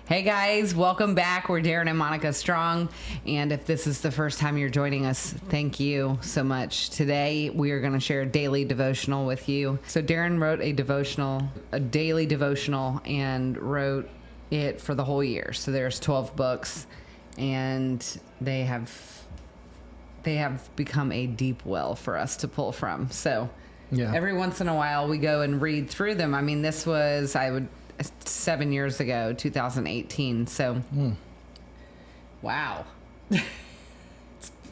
Hey guys, welcome back. We're Darin and Monica Strong. And if this is the first time you're joining us, thank you so much. Today, we are going to share a daily devotional with you. So Darin wrote a daily devotional, and wrote it for the whole year. So there's 12 books, and they have become a deep well for us to pull from. So every once in a while, we go and read through them. I mean, this was, 7 years ago, 2018. So, wow.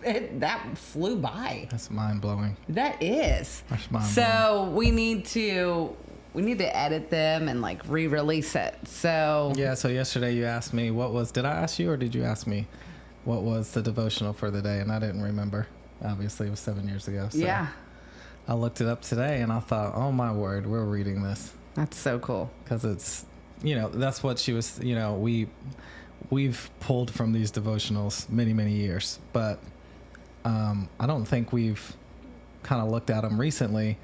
That flew by. That's mind-blowing. That is. That's mind-blowing. So we need to edit them and like re-release it. So so yesterday you asked me did I ask you or did you ask me what was the devotional for the day? And I didn't remember. Obviously it was 7 years ago. So yeah. I looked it up today and I thought, oh my word, we're reading this. That's so cool. Because it's, that's what she was, we've pulled from these devotionals many, many years, but I don't think we've kind of looked at them recently.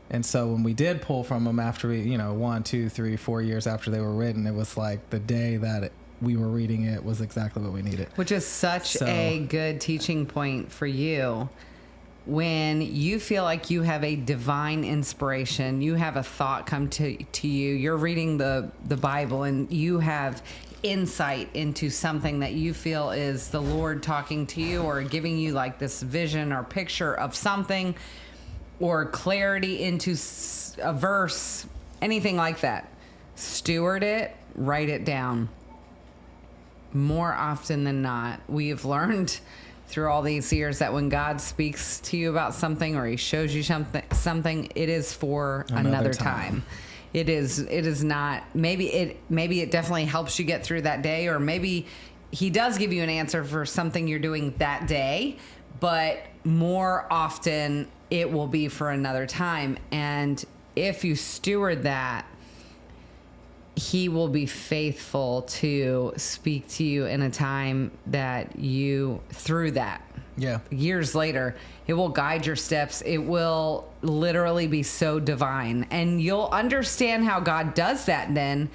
And so when we did pull from them after we, 1, 2, 3, 4 years after they were written, it was like the day that we were reading it was exactly what we needed. Which is such a good teaching point for you. When you feel like you have a divine inspiration, you have a thought come to you, you're reading the Bible and you have insight into something that you feel is the Lord talking to you or giving you like this vision or picture of something or clarity into a verse, anything like that. Steward it, write it down. More often than not, we have learned through all these years that when God speaks to you about something or he shows you something, it is for another time. It is not, maybe it definitely helps you get through that day, or maybe he does give you an answer for something you're doing that day, but more often it will be for another time. And if you steward that, he will be faithful to speak to you in a time that you, through that. Yeah. Years later, it will guide your steps. It will literally be so divine. And you'll understand how God does that then,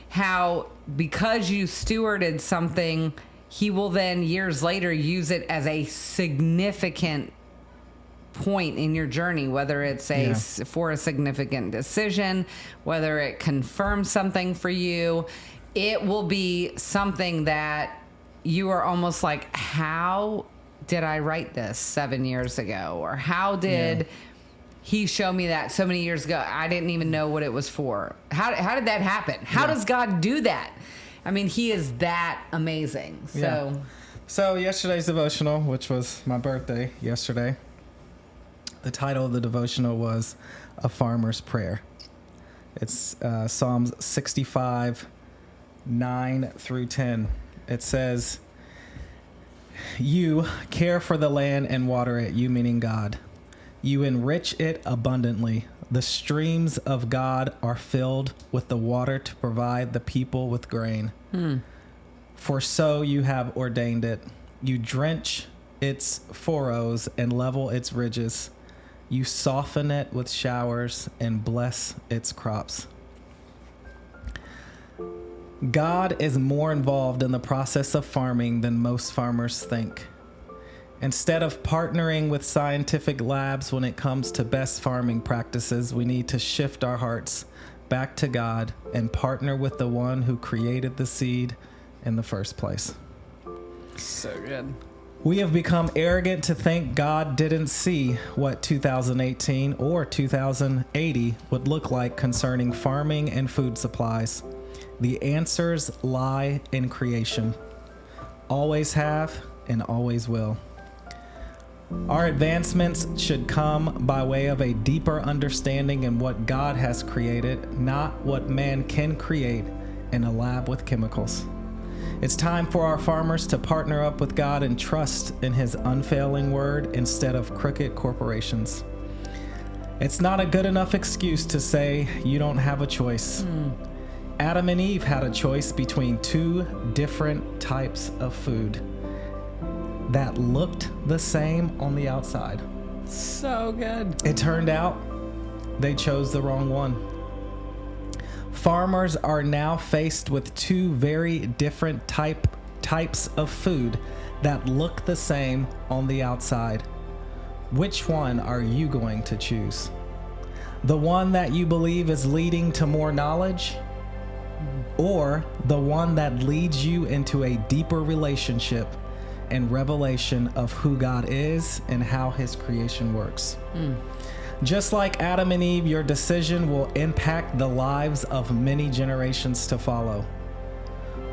how because you stewarded something, he will then years later use it as a significant point in your journey, whether it's for a significant decision, whether it confirms something for you. It will be something that you are almost like, how did I write this 7 years ago? Or how did he show me that so many years ago? I didn't even know what it was for. How did that happen? How does God do that? I mean, he is that amazing. So yesterday's devotional, which was my birthday yesterday, the title of the devotional was A Farmer's Prayer. It's Psalms 65, 9 through 10. It says, "You care for the land and water it, you meaning God. You enrich it abundantly. The streams of God are filled with the water to provide the people with grain. For so you have ordained it. You drench its furrows and level its ridges. You soften it with showers and bless its crops." God is more involved in the process of farming than most farmers think. Instead of partnering with scientific labs when it comes to best farming practices, we need to shift our hearts back to God and partner with the one who created the seed in the first place. So good. We have become arrogant to think God didn't see what 2018 or 2080 would look like concerning farming and food supplies. The answers lie in creation. Always have and always will. Our advancements should come by way of a deeper understanding in what God has created, not what man can create in a lab with chemicals. It's time for our farmers to partner up with God and trust in his unfailing word instead of crooked corporations. It's not a good enough excuse to say you don't have a choice. Adam and Eve had a choice between two different types of food that looked the same on the outside. So good. It turned out they chose the wrong one. Farmers are now faced with two very different types of food that look the same on the outside. Which one are you going to choose? The one that you believe is leading to more knowledge, or the one that leads you into a deeper relationship and revelation of who God is and how his creation works? Just like Adam and Eve, your decision will impact the lives of many generations to follow.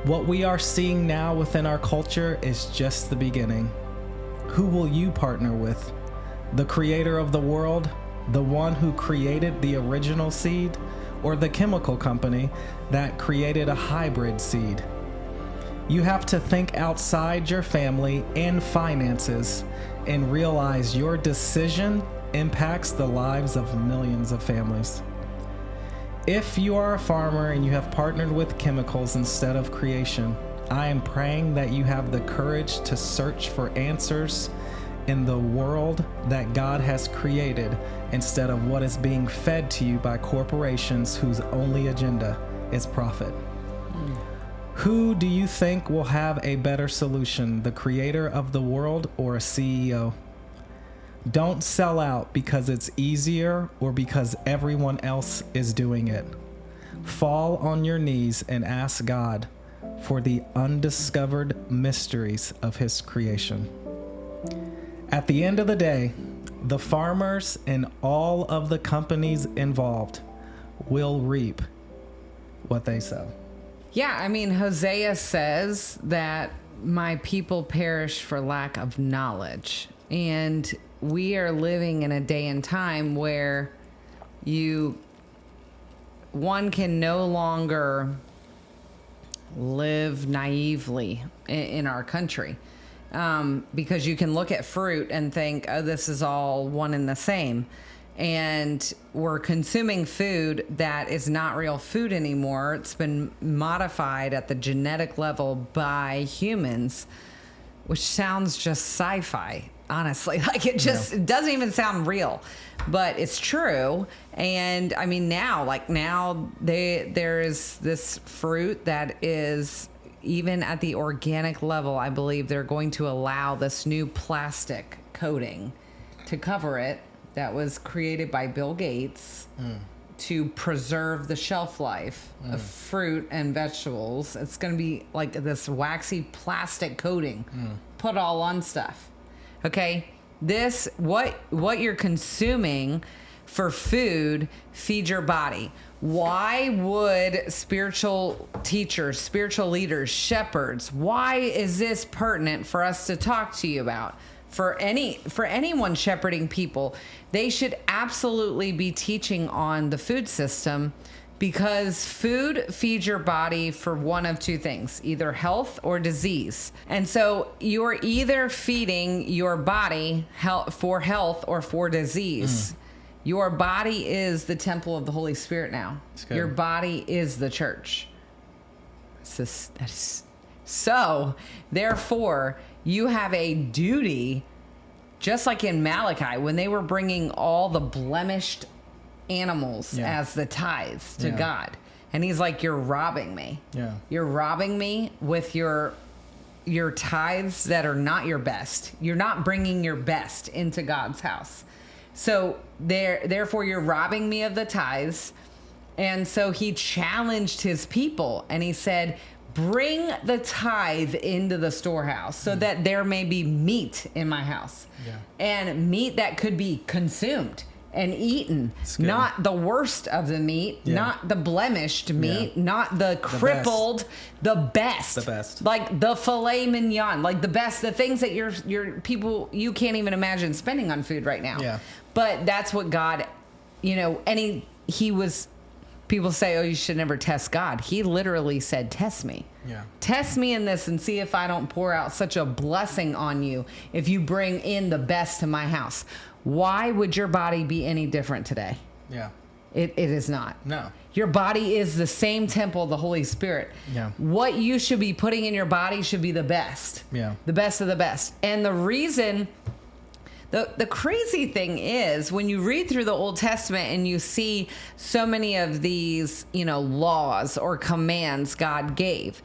What we are seeing now within our culture is just the beginning. Who will you partner with? The creator of the world, the one who created the original seed, or the chemical company that created a hybrid seed? You have to think outside your family and finances and realize your decision impacts the lives of millions of families. If you are a farmer and you have partnered with chemicals instead of creation, I am praying that you have the courage to search for answers in the world that God has created instead of what is being fed to you by corporations whose only agenda is profit. Who do you think will have a better solution, the creator of the world or a CEO? Don't sell out because it's easier or because everyone else is doing it. Fall on your knees and ask God for the undiscovered mysteries of his creation. At the end of the day, the farmers and all of the companies involved will reap what they sow. Yeah, I mean, Hosea says that my people perish for lack of knowledge. And we are living in a day and time where one can no longer live naively in our country. Because you can look at fruit and think, oh, this is all one and the same. And we're consuming food that is not real food anymore. It's been modified at the genetic level by humans, which sounds just sci-fi, honestly. Like it just doesn't even sound real, but it's true. And I mean, now there is this fruit that is, even at the organic level, I believe they're going to allow this new plastic coating to cover it that was created by Bill Gates to preserve the shelf life of fruit and vegetables. It's going to be like this waxy plastic coating put all on stuff. Okay, this what you're consuming for food feeds your body. Why would spiritual teachers, spiritual leaders, shepherds, why is this pertinent for us to talk to you about? For anyone shepherding people, they should absolutely be teaching on the food system, because food feeds your body for one of two things, either health or disease. And so you're either feeding your body for health or for disease. Your body is the temple of the Holy Spirit now. Your body is the church. So, therefore, you have a duty, just like in Malachi, when they were bringing all the blemished animals as the tithes to God. And he's like, you're robbing me. Yeah. You're robbing me with your tithes that are not your best. You're not bringing your best into God's house. So therefore you're robbing me of the tithes. And so he challenged his people and he said, bring the tithe into the storehouse so that there may be meat in my house. Yeah. And meat that could be consumed and eaten, not the worst of the meat, not the blemished meat, not the crippled, the best, like the filet mignon, like the best, the things that your people, you can't even imagine spending on food right now. Yeah. But that's what God, and he was, people say, oh, you should never test God. He literally said, test me. Yeah. Test me in this and see if I don't pour out such a blessing on you if you bring in the best to my house. Why would your body be any different today? Yeah. It is not. No. Your body is the same temple of the Holy Spirit. Yeah. What you should be putting in your body should be the best. Yeah. The best of the best. And the reason The crazy thing is when you read through the Old Testament and you see so many of these, laws or commands God gave,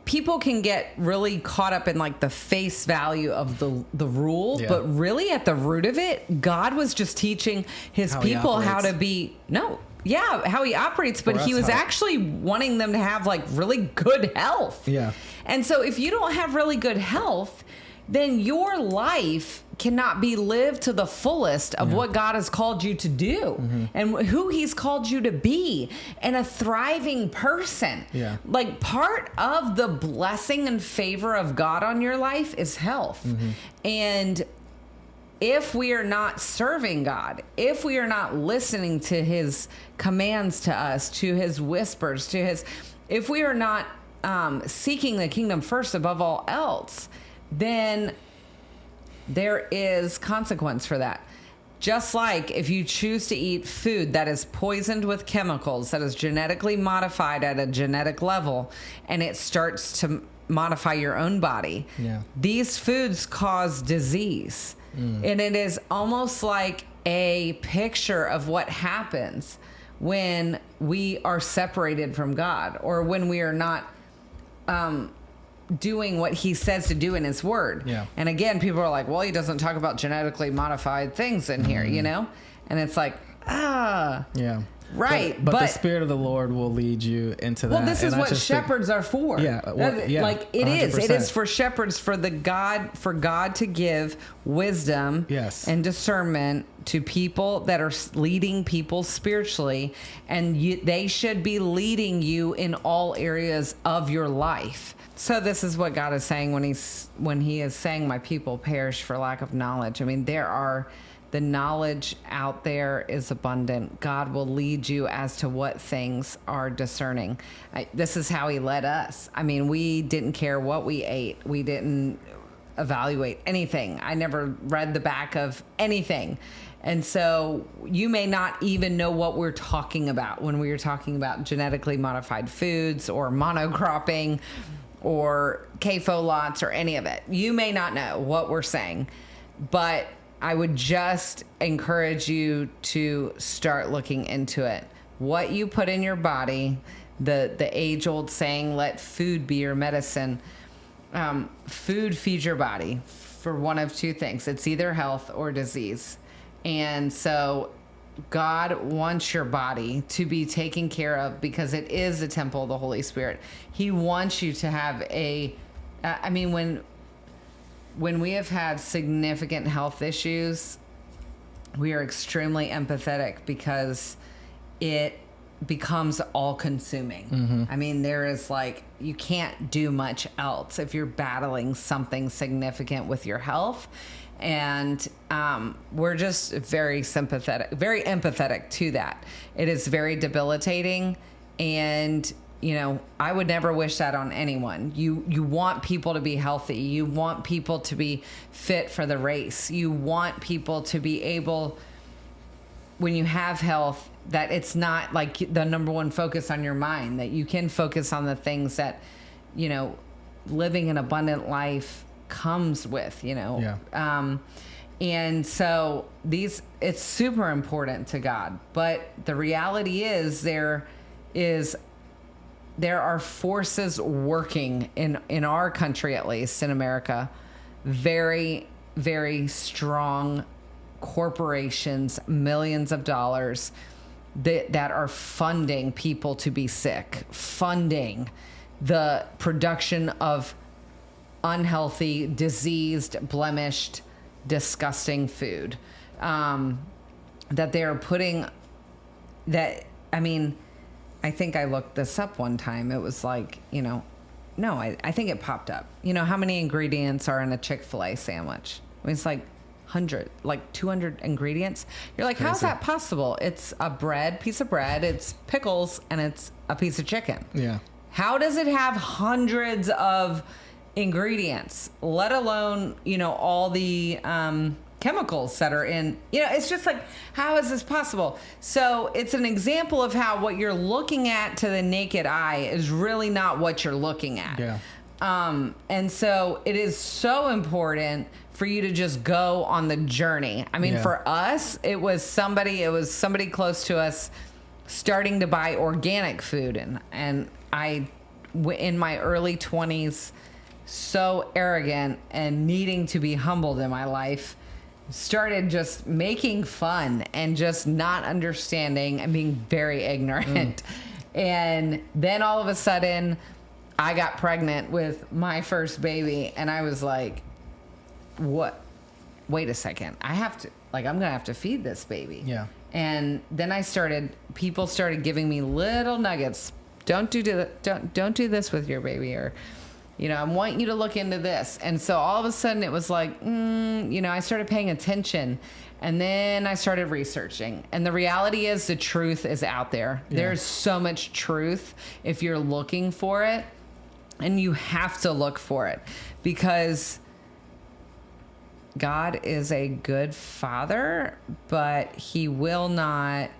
people can get really caught up in like the face value of the rule, but really at the root of it, God was just teaching his people how to be, how he operates, but he was actually wanting them to have like really good health. Yeah. And so if you don't have really good health, then your life cannot be lived to the fullest of what God has called you to do and who he's called you to be and a thriving person. Yeah. Like part of the blessing and favor of God on your life is health. And if we are not serving God, if we are not listening to his commands to us, to his whispers, if we are not seeking the kingdom first above all else, then there is consequence for that. Just like if you choose to eat food that is poisoned with chemicals, that is genetically modified at a genetic level, and it starts to modify your own body, these foods cause disease. And it is almost like a picture of what happens when we are separated from God, or when we are not doing what he says to do in his word. And again, people are like, well, he doesn't talk about genetically modified things in here, and it's like, right. But the Spirit of the Lord will lead you into that. Well, this is what shepherds are for. Like it 100%. It is for shepherds, for God to give wisdom and discernment to people that are leading people spiritually, and they should be leading you in all areas of your life. So this is what God is saying when he is saying, my people perish for lack of knowledge. I mean, the knowledge out there is abundant. God will lead you as to what things are discerning. This is how he led us. I mean, we didn't care what we ate. We didn't evaluate anything. I never read the back of anything. And so you may not even know what we're talking about when we are talking about genetically modified foods or monocropping or CAFO lots or any of it. You may not know what we're saying, but I would just encourage you to start looking into it. What you put in your body, the age-old saying, let food be your medicine. Food feeds your body for one of two things. It's either health or disease. And so God wants your body to be taken care of because it is the temple of the Holy Spirit. He wants you to have when we have had significant health issues, we are extremely empathetic because it becomes all-consuming. I mean, there is you can't do much else if you're battling something significant with your health. And we're just very empathetic to that. It is very debilitating, and I would never wish that on anyone. You want people to be healthy. You want people to be fit for the race. You want people to be able, when you have health, that it's not like the number one focus on your mind, that you can focus on the things that, living an abundant life comes with, and so it's super important to God. But the reality is there are forces working in our country, at least in America, very, very strong corporations, millions of dollars that are funding people to be sick, funding the production of unhealthy, diseased, blemished, disgusting food, that they're putting that. I mean, I think I looked this up one time. It was like, I think it popped up. How many ingredients are in a Chick-fil-A sandwich? I mean, it's like 200 ingredients. You're like, how's that possible? It's a piece of bread, it's pickles, and it's a piece of chicken. Yeah. How does it have hundreds of ingredients, let alone, all the chemicals that are in, it's just like, how is this possible? So it's an example of how what you're looking at to the naked eye is really not what you're looking at. Yeah. And so it is so important for you to just go on the journey. I mean, for us, it was somebody close to us starting to buy organic food. And I, in my early 20s, so arrogant and needing to be humbled in my life, started just making fun and just not understanding and being very ignorant. And then all of a sudden, I got pregnant with my first baby, and I was like, what? Wait a second. I'm going to have to feed this baby. Yeah. And then people started giving me little nuggets. Don't do this with your baby, or, I want you to look into this. And so all of a sudden it was like, I started paying attention, and then I started researching. And the reality is the truth is out there. Yeah. There's so much truth if you're looking for it, and you have to look for it, because God is a good father, but he will not,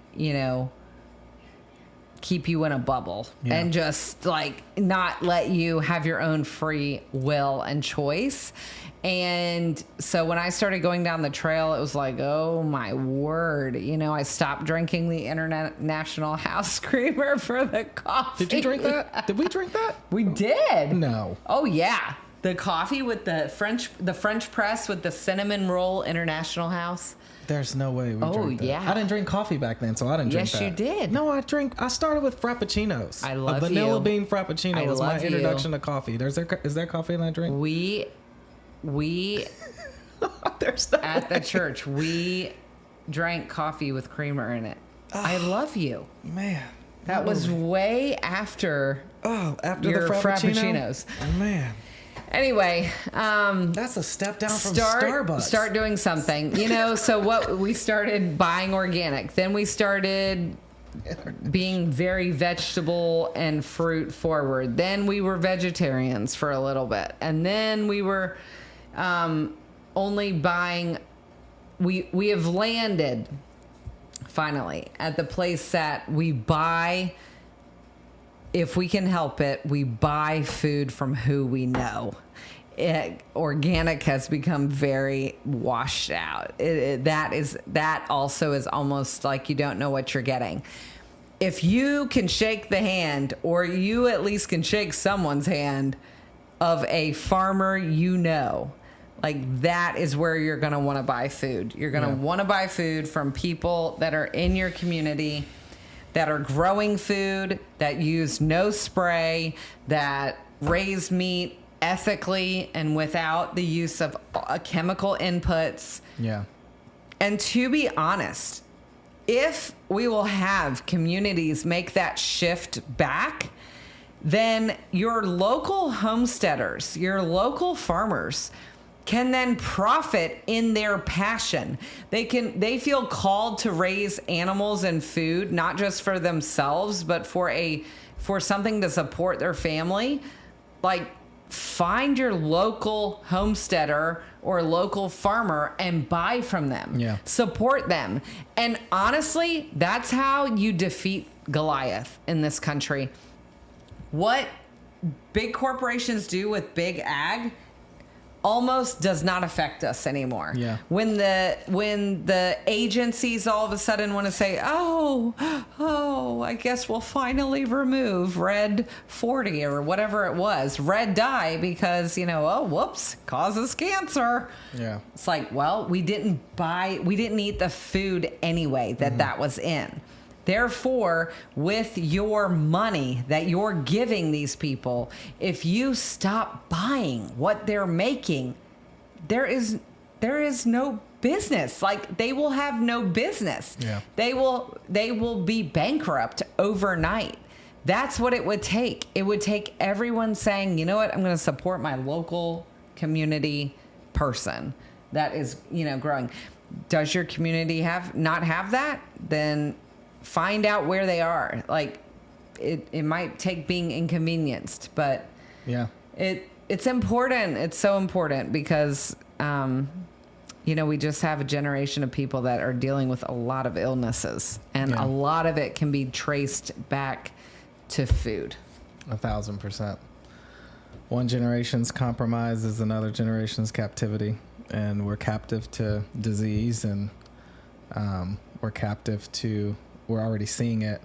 keep you in a bubble and just not let you have your own free will and choice. And so when I started going down the trail, it was like, oh my word. I stopped drinking the International House Creamer for the coffee. Did you drink that? Did we drink that? We did. No. Oh yeah. The coffee with the French press with the cinnamon roll International House. There's no way we drank that. Yeah. I didn't drink coffee back then, so I didn't drink that. Yes, you did. No, I started with Frappuccinos. I love you. A vanilla you. bean Frappuccino was my introduction to coffee. Is there coffee in that drink? We There's no at way. the church, we drank coffee with creamer in it. I love you. Man. That was way after after your the Frappuccinos. Man. Anyway, that's a step down from Starbucks. Start doing something, so what we started buying organic. Then we started being very vegetable and fruit forward. Then we were vegetarians for a little bit. And then we were only buying, we have landed finally at the place that we buy, if we can help it, we buy food from who we know. Organic has become very washed out. That also is almost like you don't know what you're getting. If you can shake the hand, or you at least can shake someone's hand of a farmer, that is where you're going to want to buy food. You're going to want to buy food from people that are in your community, that are growing food, that use no spray, that raise meat ethically and without the use of chemical inputs. Yeah. And to be honest, if we will have communities make that shift back, then your local homesteaders, your local farmers can then profit in their passion. They feel called to raise animals and food, not just for themselves, but for something to support their family. Find your local homesteader or local farmer and buy from them. Yeah. Support them. And honestly, that's how you defeat Goliath in this country. What big corporations do with big ag almost does not affect us anymore. Yeah. When the agencies all of a sudden want to say, I guess we'll finally remove red 40 or whatever it was, red dye, because, whoops, causes cancer. Yeah. It's like, well, we didn't eat the food anyway that was in. Therefore, with your money that you're giving these people, if you stop buying what they're making, there is no business. They will have no business. Yeah. They will be bankrupt overnight. That's what it would take. It would take everyone saying, you know what, I'm going to support my local community person that is, growing. Does your community not have that? Then find out where they are. It might take being inconvenienced, but yeah, it's important. It's so important because, we just have a generation of people that are dealing with a lot of illnesses, and a lot of it can be traced back to food. 1,000%. One generation's compromise is another generation's captivity. and we're captive to disease, and we're already seeing it.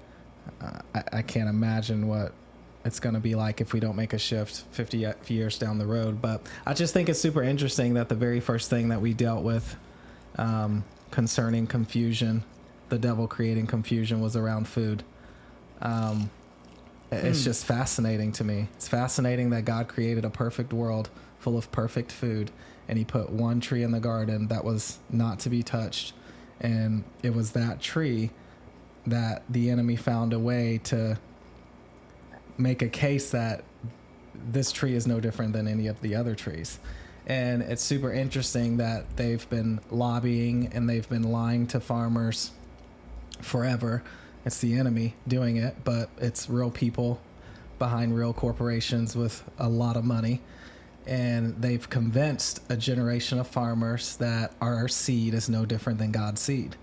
I can't imagine what it's going to be like if we don't make a shift 50 years down the road. But I just think it's super interesting that the very first thing that we dealt with concerning confusion, the devil creating confusion, was around food. It's just fascinating to me. It's fascinating that God created a perfect world full of perfect food, and he put one tree in the garden that was not to be touched. And it was that tree that the enemy found a way to make a case that this tree is no different than any of the other trees. And it's super interesting that they've been lobbying and they've been lying to farmers forever. It's the enemy doing it, but it's real people behind real corporations with a lot of money. And they've convinced a generation of farmers that our seed is no different than God's seed.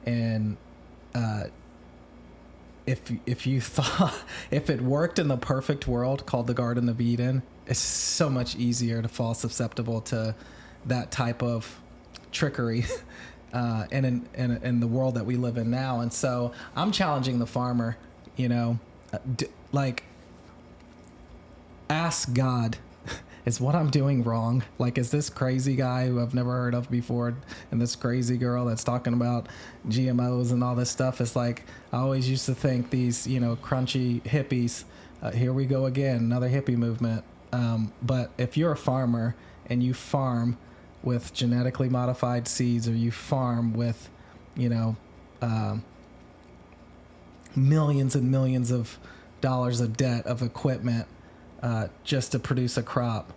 And if you thought, if it worked in the perfect world called the Garden of Eden, it's so much easier to fall susceptible to that type of trickery in the world that we live in now. And so I'm challenging the farmer, ask God, is what I'm doing wrong? Like, is this crazy guy who I've never heard of before, and this crazy girl that's talking about GMOs and all this stuff? It's like, I always used to think these, crunchy hippies, here we go again, another hippie movement. But if you're a farmer and you farm with genetically modified seeds, or you farm with, millions and millions of dollars of debt of equipment, just to produce a crop,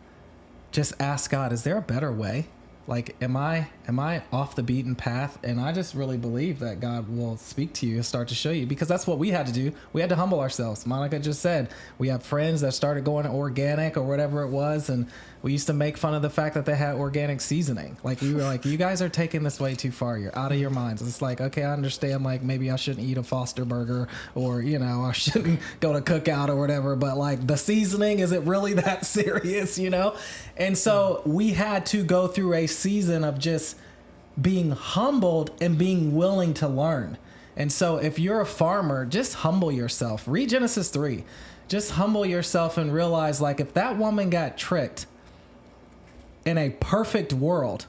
just ask God, is there a better way? Like, am I off the beaten path? And I just really believe that God will speak to you and start to show you, because that's what we had to do. We had to humble ourselves. Monica just said, we have friends that started going organic or whatever it was, and we used to make fun of the fact that they had organic seasoning. Like, we were like, you guys are taking this way too far. You're out of your minds. It's like, okay, I understand, like, maybe I shouldn't eat a Foster burger, or, I shouldn't go to Cookout or whatever, but like, the seasoning, is it really that serious, And so we had to go through a season of just being humbled and being willing to learn. And so if you're a farmer, just humble yourself. Read Genesis 3. Just humble yourself and realize, like, if that woman got tricked in a perfect world,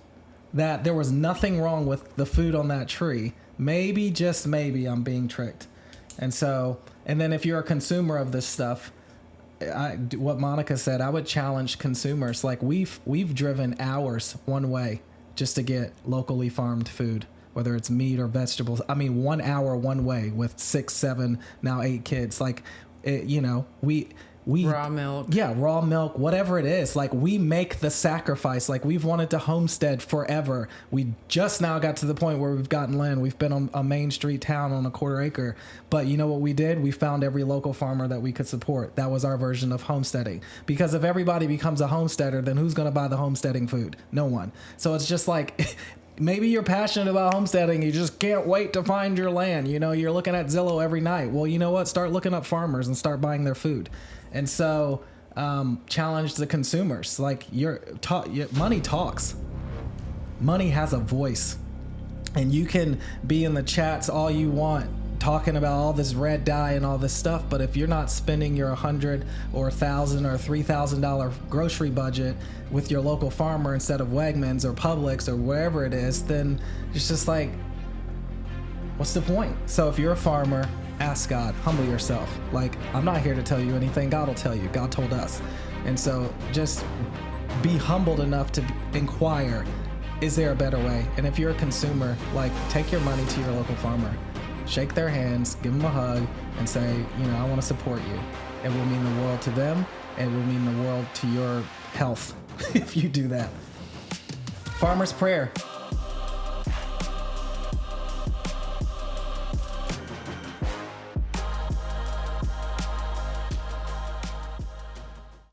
that there was nothing wrong with the food on that tree, maybe, just maybe, I'm being tricked. And then if you're a consumer of this stuff, what Monica said, I would challenge consumers. Like, we've driven hours one way just to get locally farmed food, whether it's meat or vegetables. I mean, 1 hour one way with 6, 7, now 8 kids. Like, we raw milk. Yeah, raw milk, whatever it is. Like, we make the sacrifice. Like, we've wanted to homestead forever. We just now got to the point where we've gotten land. We've been on a Main Street town on a 1/4 acre. But you know what we did? We found every local farmer that we could support. That was our version of homesteading. Because if everybody becomes a homesteader, then who's going to buy the homesteading food? No one. So it's just like, maybe you're passionate about homesteading. You just can't wait to find your land. You're looking at Zillow every night. Well, you know what? Start looking up farmers and start buying their food. And so challenge the consumers. Like, money talks. Money has a voice. And you can be in the chats all you want, talking about all this red dye and all this stuff, but if you're not spending your $100 or $1,000 or $3,000 grocery budget with your local farmer instead of Wegmans or Publix or wherever it is, then it's just like, what's the point? So if you're a farmer, ask God, humble yourself. Like, I'm not here to tell you anything. God will tell you. God told us. And so just be humbled enough to inquire, is there a better way? And if you're a consumer, like, take your money to your local farmer. Shake their hands, give them a hug, and say, I want to support you. It will mean the world to them. It will mean the world to your health if you do that. Farmer's prayer.